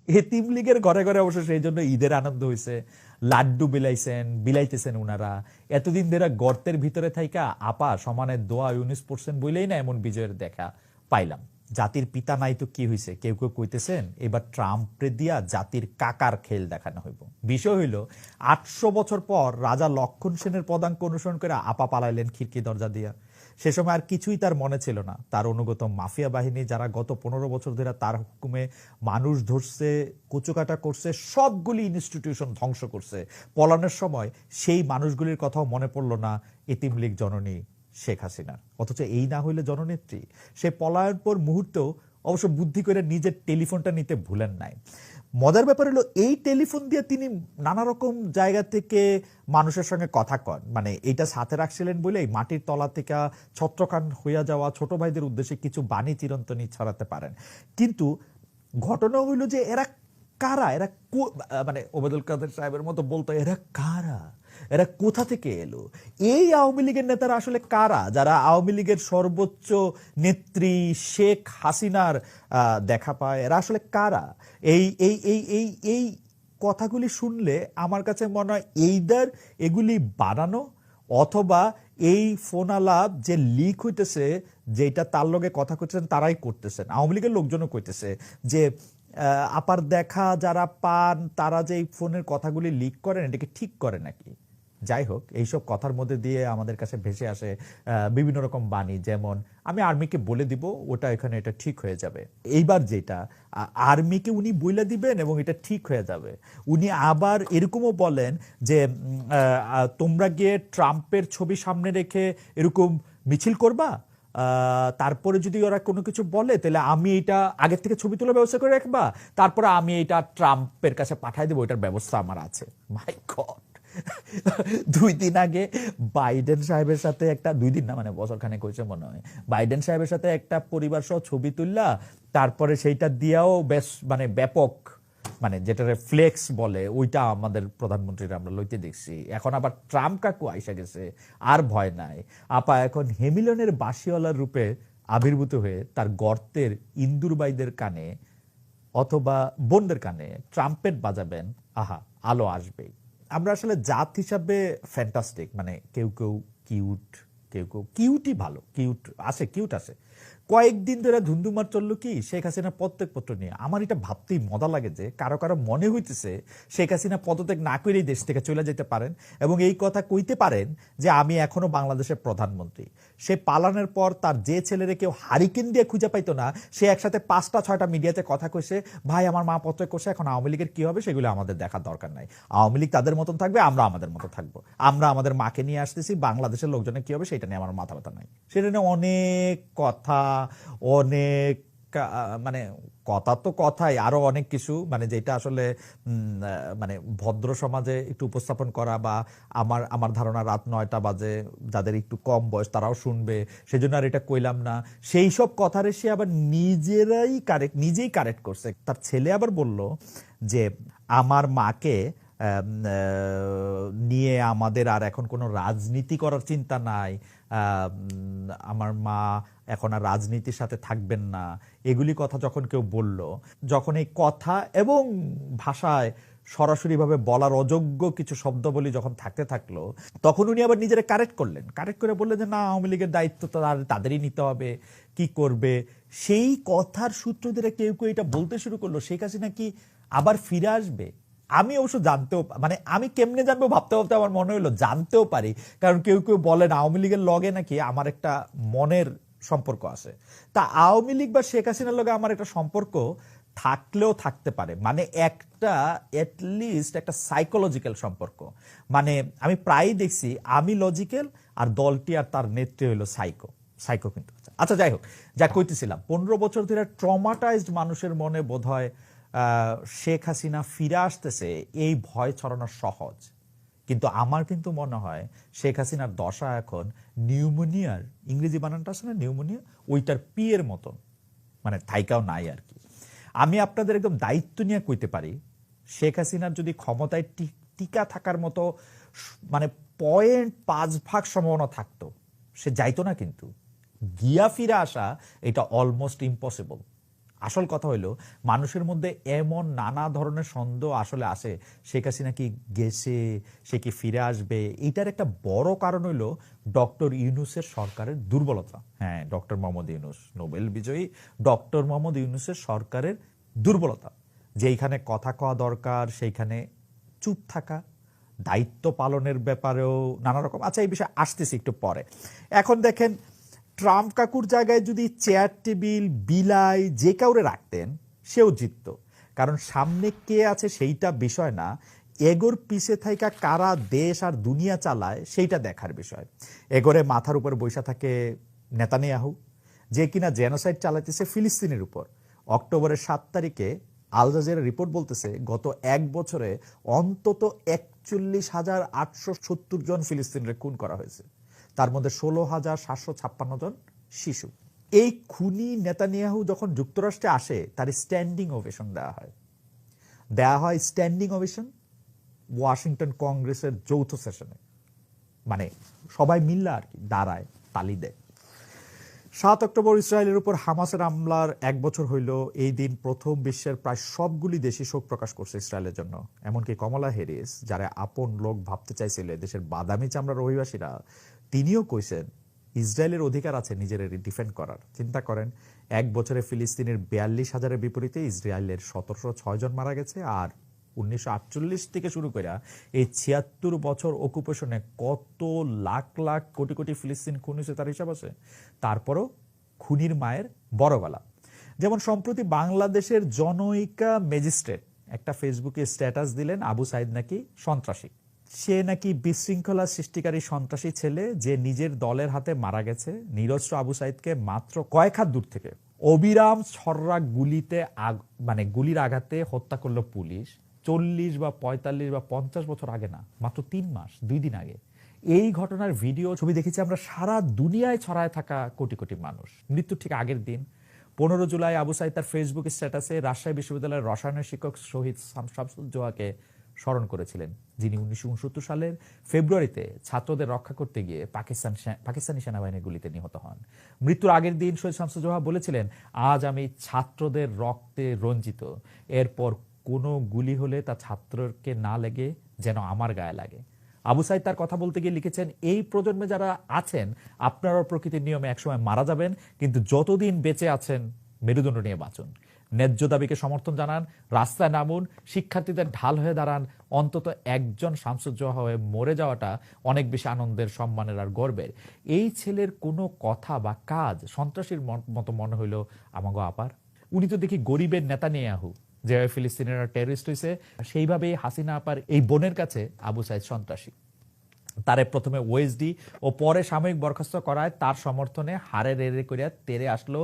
এতিম লীগের ঘরে ঘরে অবশ্য সেই জন্য ঈদের আনন্দ হয়েছে, লাড্ডু বিলাইতেছেন উনারা। এতদিন ধরে গর্তের ভিতরে থাইকা আপা সমানে দোয়া ইউনিস পড়ছেন বইলেই না এমন বিজয়ের দেখা পাইলাম। জাতির পিতা নাই তো কি হয়েছে, কেউ কেউ কইতেছেন এবার ট্রাম্পে দিয়া জাতির কাকার খেল দেখানো হইব। বিষয় হইল 800 বছর পর রাজা লক্ষণ সেনের পদাঙ্ক অনুসরণ করে আপা পালাইলেন খিড়কি দরজা দিয়া। সে সময় আর কিছুই তার মনে ছিল না। তার অনুগত মাফিয়া বাহিনী যারা গত 15 বছর ধরে তার হুকুমে মানুষ ধরছে, কুচকাটা করছে, সবগুলি ইনস্টিটিউশন ধ্বংস করছে। পলানোর সময় সেই মানুষগুলির কথাও মনে পড়ল না এতিম লীগ জননী শেখ হাসিনার। অথচ এই না হইলে জননেত্রী, সে পলায়ন পর মুহূর্তেও অবশ্য বুদ্ধি করে নিজের টেলিফোনটা নিতে ভুলেন নাই। মজার ব্যাপার হলো এই টেলিফোন দিয়ে তিনি নানা রকম জায়গা থেকে মানুষের সঙ্গে কথা কন, মানে এইটা সাথে রাখছিলেন বলেই মাটির তলা থেকে ছত্রখান হইয়া যাওয়া ছোট ভাইদের উদ্দেশ্যে কিছু বাণী চিরন্তনী ছড়াতে পারেন। কিন্তু ঘটনা হইল যে এরা কারা, এরা মানে ওবায়দুল কাদের সাহেবের মতো বলতো এরা কারা, এরা কোথা থেকে এলো? এই আওয়ামী লীগের নেতারা আসলে কারা, যারা আওয়ামী লীগের সর্বোচ্চ নেত্রী শেখ হাসিনার দেখা পায়? এরা আসলে কারা? এই এই এই এই এই কথাগুলি শুনলে আমার কাছে মনে হয় এইদার এগুলি বানানো, অথবা এই ফোন আলাপ যে লিক হইতেছে, যেটা তার লগে কথা করতেছেন তারাই করতেছেন। আওয়ামী লীগের লোকজনও কইতেছে যে আপার দেখা যারা পান তারা যে এই ফোনের কথাগুলি লিক করেন এটাকে ঠিক করে নাকি। যাই হোক, এইসব কথার মধ্যে দিয়ে আমাদের কাছে ভেসে আসে বিভিন্ন রকম বাণী, যেমন আমি আর্মিকে বলে দিব ওটা এখানে এটা ঠিক হয়ে যাবে। এইবার যেটা আর্মিকে উনি বলে দিবেন এবং এটা ঠিক হয়ে যাবে। উনি আবার এরকমও বলেন যে তোমরা গিয়ে ট্রাম্পের ছবি সামনে রেখে এরকম মিছিল করবা, তারপরে যদি ওরা কোনো কিছু বলে তাহলে আমি এটা আগের থেকে ছবি তোলার ব্যবস্থা করে রাখবা, তারপরে আমি এটা ট্রাম্পের কাছে পাঠাই দেবো, এটার ব্যবস্থা আমার আছে। মাই গড! 2 দিন আগে বাইডেন সাহেবের সাথে একটা, 2 দিন না মানে বছর খানেক হয়েছে মনে হয়, বাইডেন সাহেবের সাথে একটা পরিবার সহ ছবি তুললা, তারপরে সেইটা দিয়াও বেশ মানে ব্যাপক, মানে যেটা ফ্লেক্স বলে ওইটা আমাদের প্রধানমন্ত্রীরা আমরা লইতে দেখছি। এখন আবার ট্রাম্প কাকু আইসা গেছে, আর ভয় নাই। আপা এখন হেমিলনের বাঁশিওয়ালার রূপে আবির্ভূত হয়ে তার গর্তের ইন্দুরবাইদের কানে অথবা বোনদের কানে ট্রাম্পেট বাজাবেন, আহা আলো আসবেই। আমরা আসলে জাত হিসাবে ফ্যান্টাস্টিক, মানে কেউ কেউ কিউট, কেউ কেউ কিউটই ভালো, কিউট আছে। কয়েকদিন ধরে ধুন্দুমার চললো কি শেখ হাসিনা পদত্যাগ পত্র নিয়ে। আমার এটা ভাবতেই মজা লাগে যে কারো কারো মনে হইতেছে শেখ হাসিনা পদত্যাগ না করেই দেশ থেকে চলে যেতে পারেন এবং এই কথা কইতে পারেন যে আমি এখনো বাংলাদেশের প্রধানমন্ত্রী। সে পালানোর পর তার যে ছেলেরে কেউ হারিকেন দিয়ে খুঁজে পাইতো না, সে একসাথে 5টা 6টা মিডিয়াতে কথা কইছে, ভাই আমার মা পদত্যাগ করছে, এখন আওয়ামী লীগের কি হবে সেগুলো আমাদের দেখার দরকার নাই। আওয়ামী লীগ তাদের মতন থাকবে, আমরা আমাদের মতো থাকবো। আমরা আমাদের মাকে নিয়ে আসতেছি, বাংলাদেশের লোকজনের কি হবে সেটা নিয়ে আমার মাথা ব্যথা নাই। সেটা নিয়ে অনেক কথা, অনেক মানে কথা তো কথাই, আরো অনেক কিছু মানে যেটা আসলে মানে ভদ্র সমাজে একটু উপস্থাপন করা, বা আমার ধারণা রাত 9টা বাজে, যাদের একটু কম বয়স তারাও শুনবে, সেজন্য আর এটা কইলাম না। সেই সব কথার সে আবার নিজেই কারেক্ট করছে। তার ছেলে আবার বলল যে আমার মাকে নিয়ে আমাদের আর এখন কোনো রাজনীতি করার চিন্তা নাই, আমার মা এখন আর রাজনীতির সাথে থাকবেন না। এগুলি কথা যখন কেউ বলল, যখন এই কথা এবং ভাষায় সরাসরিভাবে বলার অযোগ্য কিছু শব্দাবলী যখন থাকতে থাকলো, তখন উনি আবার নিজেরা কারেক্ট করে বললেন যে না, আওয়ামী লীগের দায়িত্ব তো তাদেরই নিতে হবে, কি করবে। সেই কথার সূত্র ধরে কেউ কেউ এটা বলতে শুরু করলো শেখ হাসিনা কি আবার ফিরে আসবে। আমি অবশ্য মানে আমি কেমনে জানবো ভাবতে ভাবতে আমার মনে হলো জানতেও পারি, কারণ কেউ কেউ বলেন আওয়ামী লীগের লগে নাকি আমার একটা মনের সম্পর্ক আছে। তা আওয়ামী লীগ বা শেখ হাসিনার লগে আমার একটা সম্পর্ক থাকলেও থাকতে পারে, মানে একটা এটলিস্ট একটা সাইকোলজিক্যাল সম্পর্ক। মানে আমি প্রায়ই দেখছি আমি লজিক্যাল আর দলটি আর তার নেত্রী হইলো সাইকো কিন্তু। আচ্ছা যাই হোক, যা কইতেছিলাম, 15 বছর ধরে ট্রমাটাইজড মানুষের মনে বোধহয় শেখ হাসিনা ফিরে আসতেছে এই ভয় ছড়ানো সহজ। কিন্তু আমার কিন্তু মনে হয় শেখ হাসিনার দশা এখন নিউমোনিয়ার, ইংরেজি বানানটা আছে না নিউমোনিয়া, ওইটার পিয়ের মতন, মানে থাইকাও নাই আর কি। আমি আপনাদের একদম দায়িত্ব নিয়ে কইতে পারি, শেখ হাসিনার যদি ক্ষমতায় টিকা থাকার মতো মানে 0.5% সম্ভাবনা থাকতো, সে যাইতো না। কিন্তু গিয়া ফিরে আসা এটা অলমোস্ট ইম্পসিবল। আসল কথা হইলো মানুষের মধ্যে এমন নানা ধরনের সন্দেহ আসলে আসে শেখ হাসিনা কি গেছে, সে কি ফিরে আসবে। এটার একটা বড় কারণ হইলো ডক্টর ইউনূসের সরকারের দুর্বলতা। হ্যাঁ, ডক্টর মোহাম্মদ ইউনূস নোবেল বিজয়ী ডক্টর মোহাম্মদ ইউনূসের সরকারের দুর্বলতা, যেইখানে কথা কওয়া দরকার সেইখানে চুপ থাকা, দায়িত্ব পালনের ব্যাপারেও নানা রকম। আচ্ছা, এই বিষয়ে আসতেছি একটু পরে। এখন দেখেন, ট্রাম্প কাকুর জায়গায় যদি চেয়ার টেবিল বিলাই যে কাউরে রাখতেন সেও জিতত, কারণ সামনে কে আছে সেইটা বিষয় না, এগোর পিছে থাইকা কারা দেশ আর দুনিয়া চালায় সেইটা দেখার বিষয়। এগোরে মাথার উপর বৈশা থাকে নেতানিয়াহু, যে কিনা জেনোসাইড চালাইতেছে ফিলিস্তিনের উপর। অক্টোবরের 7 তারিখে আল জাজিরা রিপোর্ট বলতেছে গত এক বছরে অন্তত 41,870 জন ফিলিস্তিনিদের খুন করা হয়েছে, তার মধ্যে 16,756 জন শিশু। এই খুনি নেতানিয়াহু যখন যুক্তরাষ্ট্রে আসে তার স্ট্যান্ডিং ওভেশন দেওয়া হয় স্ট্যান্ডিং ওভেশন ওয়াশিংটন কংগ্রেসের যৌথ সেশনে, মানে সবাই মিললে আর কি দাঁড়ায়, তালি দেয়। 7 অক্টোবর ইসরায়েলের উপর হামাসের হামলার 1 বছর হইল। এই দিন প্রথম বিশ্বের প্রায় সবগুলি দেশই শোক প্রকাশ করছে ইসরায়েলের জন্য। এমনকি কমলা হ্যারিস, যারা আপন লোক ভাবতে চাইছিল দেশের বাদামি চামড়ার অভিবাসীরা, তিনিও কইছেন ইসরায়েলের অধিকার আছে নিজের ডিফেন্ড করার। চিন্তা করেন, 1 বছরে ফিলিস্তিনের 42,000-এর বিপরীতে ইসরায়েলের 1706 জন মারা গেছে। আর 1948 থেকে শুরু করে এই 76 বছর অকুপেশনে কত লাখ লাখ কোটি কোটি ফিলিস্তিন খুন হয়েছে তার হিসাব আছে। তারপরও খুনির মায়ের বড় গলা। যেমন সম্প্রতি বাংলাদেশের জনৈকা ম্যাজিস্ট্রেট একটা ফেসবুকে স্ট্যাটাস দিলেন, আবু সাইদ নাকি সন্ত্রাসী। সে নাকি বিশৃঙ্খলা সৃষ্টিকারী সন্ত্রাসী ছেলে, যে নিজের দলের হাতে মারা গেছে। নিরস্ত্র আবু সাইদকে মাত্র কয়েক হাত দূর থেকে অবিরাম ছররা গুলির আঘাতে হত্যা করলো পুলিশ। 40 বা 45 বা 50 বছর আগে না, মাত্র 3 মাস 2 দিন আগে। এই ঘটনার ভিডিও ছবি দেখেছি আমরা সারা দুনিয়ায় ছড়ায় থাকা কোটি কোটি মানুষ। মৃত্যুর ঠিক আগের দিন 15 জুলাই আবু সাইদ তার ফেসবুক স্ট্যাটাসে রাজশাহী বিশ্ববিদ্যালয়ের রসায়নের শিক্ষক শহীদ শামসুজ্জোহাকে স্মরণ করেছিলেন, যিনি 1969 সালের ফেব্রুয়ারিতে ছাত্রদের রক্ষা করতে গিয়ে পাকিস্তানি সেনাবাহিনীর গুলিতে নিহত হন। মৃত্যুর আগের দিন শহীদ শামসুজ্জোহা বলেছিলেন, আজ আমি ছাত্রদের রক্তে রঞ্জিত, এরপর কোনো গুলি হলে তা ছাত্রকে না লেগে যেন আমার গায়ে লাগে। আবু সাইদ তার কথা বলতে গিয়ে লিখেছেন, এই প্রজন্মে যারা আছেন আপনারাও প্রকৃতির নিয়মে একসময় মারা যাবেন, কিন্তু যতদিন বেঁচে আছেন মেরুদণ্ড নিয়ে বাঁচুন। ন্যায্য দাবিকে সমর্থন জানান, রাস্তায় নামুন, শিক্ষার্থীদের ঢাল হয়ে দাঁড়ান। অন্তত একজন শামসুজ্জোহা হয়ে মরে যাওয়াটা অনেক বেশি আনন্দের, সম্মানের আর গর্বের। এই ছেলের কোনো কথা বা কাজ সন্ত্রাসীর মতো মনে হইল আমাগো আপার। উনি তো দেখি গরিবের নেতানিয়াহু, যেভাবে ফিলিস্তিনিরা টেররিস্ট হয়েছে সেইভাবেই হাসিনা আপার এই বোনের কাছে আবু সাইদ সন্ত্রাসী। তারে প্রথমে ওএসডি ও পরে সাময়িক বরখাস্ত করায় তার সমর্থনে হারে রেড়ে করিয়া তেরে আসলো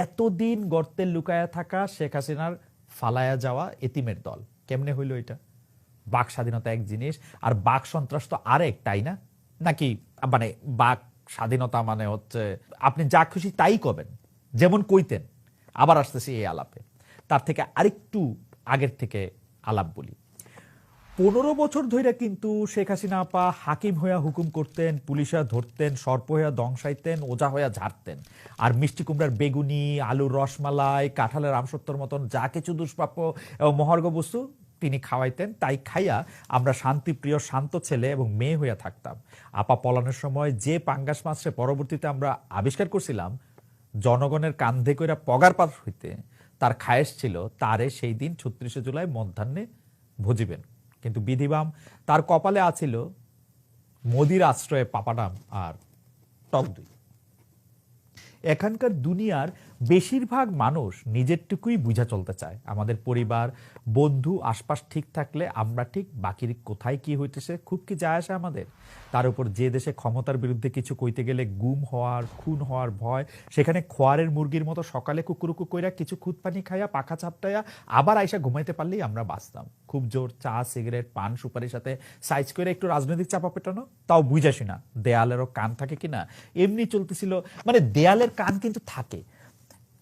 এতদিন গর্তে লুকায়া থাকা শেখ হাসিনার ফালায়া যাওয়া এতিমের দল। কেমনে হইল এটা? বাক স্বাধীনতা এক জিনিস আর বাক সন্ত্রাস তো আরেক, তাই না? নাকি মানে বাক স্বাধীনতা মানে হচ্ছে আপনি যা খুশি তাই করবেন, যেমন কইতেন। আবার আসতেছি এই আলাপে, তার থেকে আরেকটু আগের থেকে আলাপ বলি। 15 বছর ধরে কিন্তু শেখ হাসিনা আপা হাকিম হইয়া হুকুম করতেন, পুলিশা ধরতেন, সর্প হইয়া দংশাইতেন, ওজা হইয়া ঝাড়তেন। আর মিষ্টি কুমড়ার বেগুনি, আলুর রসমালাই, কাঁঠালের আমসত্তর মতন যা কিছু দুষ্প্রাপ্য এবং মহার্ঘ বস্তু তিনি খাওয়াইতেন। তাই খাইয়া আমরা শান্তিপ্রিয় শান্ত ছেলে এবং মেয়ে হইয়া থাকতাম। আপা পলানোর সময় যে পাঙ্গাস মাছরে পরবর্তীতে আমরা আবিষ্কার করছিলাম জনগণের কান্ধে কইরা পগার পার হইতে, তার খায়েশ ছিল তারে সেই দিন 36 জুলাই মধ্যাহ্নে ভজিবেন। কিন্তু বিধিবাম তার কপালে আছিল মোদির আশ্রয়ে পাপাডাম আর টক দই। এখানকার দুনিয়ার বেশিরভাগ মানুষ নিজেরটুকুই বুঝা চলতে চায়। আমাদের পরিবার, বন্ধু, আশপাশ ঠিক থাকলে আমরা ঠিক, বাকির কোথায় কি হইতেছে খুব কি যায় আসে আমাদের। তার উপর যে দেশে ক্ষমতার বিরুদ্ধে কিছু কইতে গেলে গুম হওয়ার, খুন হওয়ার ভয়, সেখানে খোয়ারের মুরগির মতো সকালে কুকুরুকু কইরা কিছু খুদ পানি খাইয়া পাখা চাপটাইয়া আবার আইসা ঘুমাইতে পারলেই আমরা বাঁচতাম। খুব জোর চা, সিগারেট, পান সুপারির সাথে সাইজ করে একটু রাজনৈতিক চাপা পেটানো, তাও বুঝাসি না দেয়ালেরও কান থাকে কিনা, এমনি চলতেছিল। মানে দেয়ালের কান কিন্তু থাকে।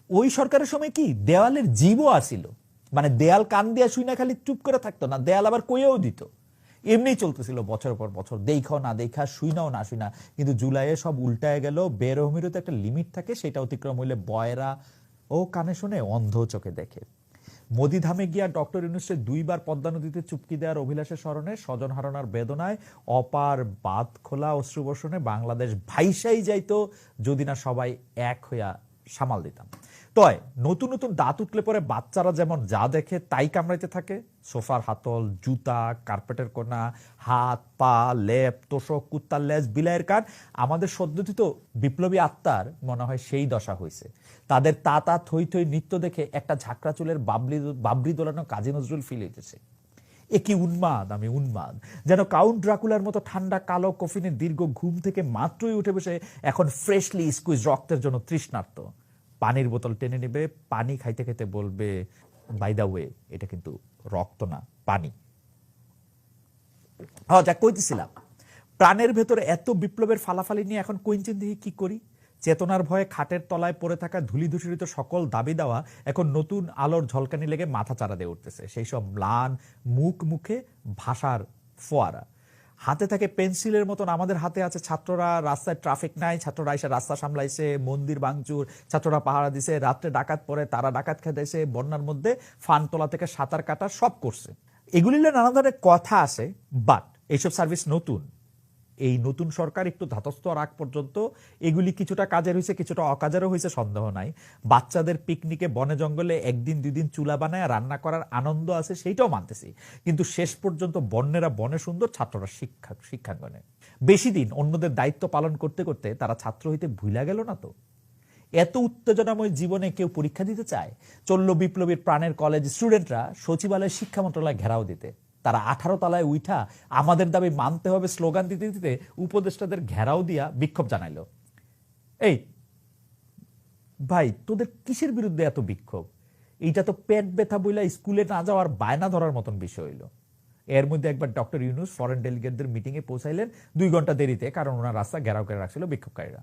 ওই সরকারের সময় কি দেওয়ালের জীবও আসিল, মানে দেয়াল কান দিয়া শুই না খালি চুপ করে থাকতো না, দেয়াল আবার কইয়াও দিত। এমনি চলতেছিল বছর পর বছর, দেখাও না দেখা, শুইনাও না শুইনা। কিন্তু জুলাইয়ে সব উল্টায় গেল। বেরহমিরও তো একটা লিমিট থাকে, সেটা অতিক্রম হইলে বয়রা ও কানে শুনে অন্ধ চোখে দেখে। মোদিধামে গিয়া ডক্টর ইউনূসের 2 বার পদ্মা নদীতে চুপকি দেওয়ার অভিলাষের স্মরণে স্বজন হারানোর বেদনায় অপার বাঁধ খোলা অশ্রুবর্ষণে বাংলাদেশ ভাইসাই যাইতো যদি না সবাই এক হইয়া সামাল দিতাম। তয় নতুন নতুন দাঁত উঠলে পরে বাচ্চারা যেমন যা দেখে তাই কামড়াইতে থাকে, সোফার হাতল, জুতা, কার্পেটের কোনা, হাত পা, লেপ, তোষক, কুত্তার লেজ, বিলাইয়ের কান। আমাদের সদ্যোথিত বিপ্লবী আত্মার মনে হয় সেই দশা হয়েছে। তাদের তা তা থই থই নৃত্য দেখে একটা ঝাঁকড়া চুলের বাবরি দোলানো কাজী নজরুল ফিল হইতেছে। এ কি উন্মাদ, আমি উন্মাদ। যেন কাউন্ট ড্রাকুলার মতো ঠান্ডা কালো কফিনের দীর্ঘ ঘুম থেকে মাত্রই উঠে বসে এখন ফ্রেশলি স্কুইজ রক্তের জন্য তৃষ্ণার্ত। পানির বোতল টেনে নেবে, পানি খাইতে খাইতে বলবে, বাই দা ওয়ে এটা কিন্তু রক্ত না, পানি। যা কইতেছিলাম, প্রাণের ভেতরে এত বিপ্লবের ফালাফালি নিয়ে এখন কইনচেন দিয়ে কি করি। চেতনার ভয়ে খাটের তলায় পড়ে থাকা ধূলিধূসরিত সকল দাবি দেওয়া এখন নতুন আলোর ঝলকানি লেগে মাথা চারা দিয়ে উঠতেছে। সেই সব ম্লান মুখে ভাষার ফোয়ারা। হাতে থাকে পেন্সিলের মতন আমাদের হাতে আছে ছাত্ররা, রাস্তায় ট্রাফিক নাই, ছাত্ররা এসে রাস্তা সামলাইছে, মন্দির ভাঙচুর, ছাত্ররা পাহারা দিছে, রাত্রে ডাকাত পরে তারা ডাকাত খেতেছে, বন্যার মধ্যে ফান তোলা থেকে সাঁতার কাটা সব করছে। এগুলিলে নানা ধরনের কথা আছে, বাট এইসব সার্ভিস নতুন। এই নতুন সরকার একটু ধাতস্থ রাগ পর্যন্ত এগুলি কিছুটা কাজের হয়েছে, কিছুটা অকাজেরও হয়েছে, সন্দেহ নাই। বাচ্চাদের পিকনিকে বনে জঙ্গলে 1 দিন 2 দিন চুলা বানায় রান্না করার আনন্দ আছে, সেইটাও মানতেছি। কিন্তু শেষ পর্যন্ত বন্যেরা বনে সুন্দর, ছাত্ররা শিক্ষাঙ্গনে। বেশি দিন অন্যদের দায়িত্ব পালন করতে করতে তারা ছাত্র হইতে ভুলা গেল না তো? এত উত্তেজনাময় জীবনে কেউ পরীক্ষা দিতে চায়? চলল বিপ্লবীর প্রাণের কলেজ স্টুডেন্টরা সচিবালয় শিক্ষা মন্ত্রণালয় ঘেরাও দিতে। তারা 18 তলায় উঠা আমাদের দাবি মানতে হবে স্লোগান দিতে দিতে উপদেষ্টাদের ঘেরাও দিয়া বিক্ষোভ জানাইল। এই ভাই, তোদের কিসের বিরুদ্ধে এত বিক্ষোভ? এইটা তো পেট ব্যথা বইলা স্কুলে না যাওয়ার বায়না ধরার মতন বিষয় হইল। এর মধ্যে একবার ডক্টর ইউনূস ফরেন ডেলিগেটদের মিটিং এ পৌঁছাইলেন 2 ঘন্টা দেরিতে, কারণ ওনার রাস্তা ঘেরাও করে রাখছিল বিক্ষোভকারীরা।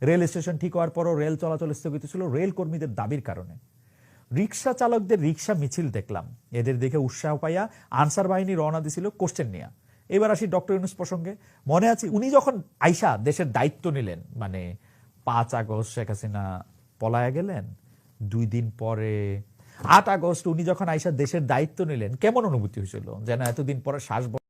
রেল স্টেশন ঠিক হওয়ার পরও রেল চলাচল স্থগিত ছিল রেল কর্মীদের দাবির কারণে। রিক্সা চালকদের রিক্সা মিছিল দেখলাম। এদের দেখে উৎসাহ পাইয়া আনসার বাহিনী রওনা দিছিল কোশ্চেন নিয়ে। এবার আসি ডক্টর ইউনূস প্রসঙ্গে। মনে আছে উনি যখন আইসা দেশের দায়িত্ব নিলেন, মানে 5 আগস্ট শেখ হাসিনা পলায়া গেলেন, 2 দিন পরে 8 আগস্ট উনি যখন আইসা দেশের দায়িত্ব নিলেন, কেমন অনুভূতি হয়েছিল? যেন এতদিন পরে শ্বাস